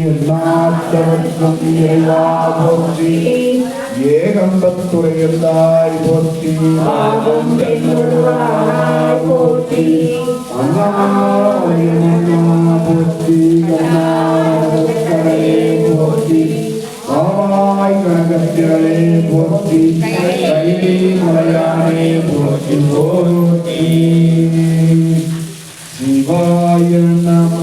எல்லாத்தவர்க்கும் இறைவா போற்றி. ஏகம்பத்துரையல்லாய் போற்றி. போற்றி போற்றி போற்றி ஆவாய் கனகத்திரளே போற்றி. கைலி மலையானே போற்றி போற்றி. சிவாய நம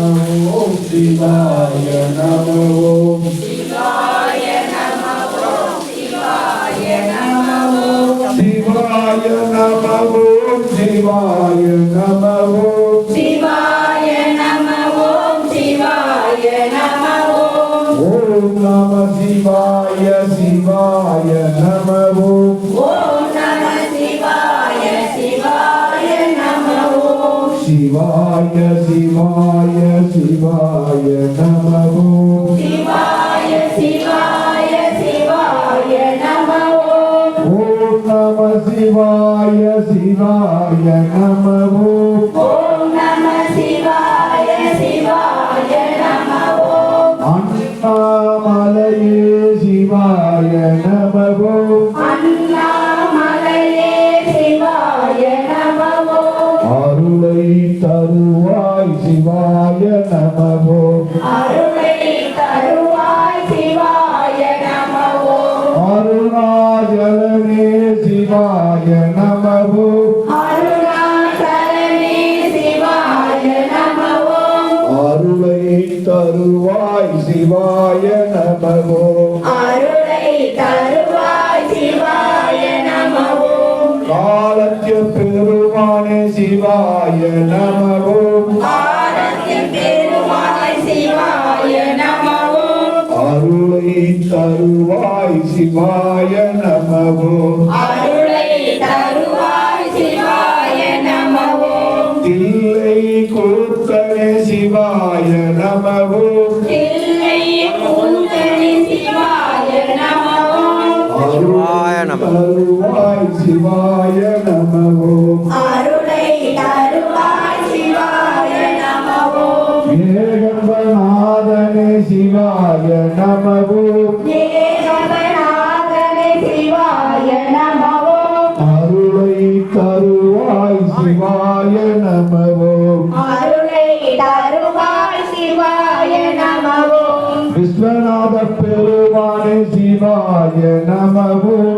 ஓம் சிவாய நம ஓம் சிவாய நம ஓம் சிவாய நம ஓம் சிவாய நம ஓம் சிவாய நம ஓம் சிவாய நம ஓம் சிவாய நம ஓம். ஓம் நம சிவாய சிவாய நம ஓம். ஓம் நம சிவாய சிவாய நம ஓம். சிவாய சிவாய சிவாய நம ஓம். சிவாய சிவாய சிவாய நம ஓம். ஓம் நம சிவாய சிவாய நம ஓம். ஓம் நம சிவாய சிவாய நம ஓம். அண்ணாமலையே சிவாய நம ஓம். அண்ணாமலையே சிவாய நம ஓம். அருளை தருவாய் சிவாய நம ஓம். அருளை தருவாய் சிவாய நம ஓம். அருணாச்சலனே சிவாய நம ஓம். அருணாச்சலனே சிவாய நம ஓம். அருளை தருவாய் சிவாய நம ஓம். அருளை தருவாய் சிவாய நம ஓம். காலத்திய பெருமானே சிவாய நம ஓம். காலத்திய பெருமானே சிவாய நம ஓம். அருளை தருவாய் சிவாய நம ஓம். அருளை தருவாய் சிவாய நம ஓம். தில்லை கூத்தனே சிவாய நம ஓம். தில்லை கூத்தனே சிவாய நம ஓம். அருளை தருவாய் சிவாய நம ஓம். அருளை தருவாய் சிவாய நம ஓம். ஏகம்பநாதனே சிவாய நம ஓம். ஏகம்பநாதனே சிவாய நம ஓம். அருளை தருவாய் சிவாய நம ஓம். அருளை தருவாய் சிவாய நம ஓம். விஸ்வநாத பெருமானே சிவாய நம ஓம்.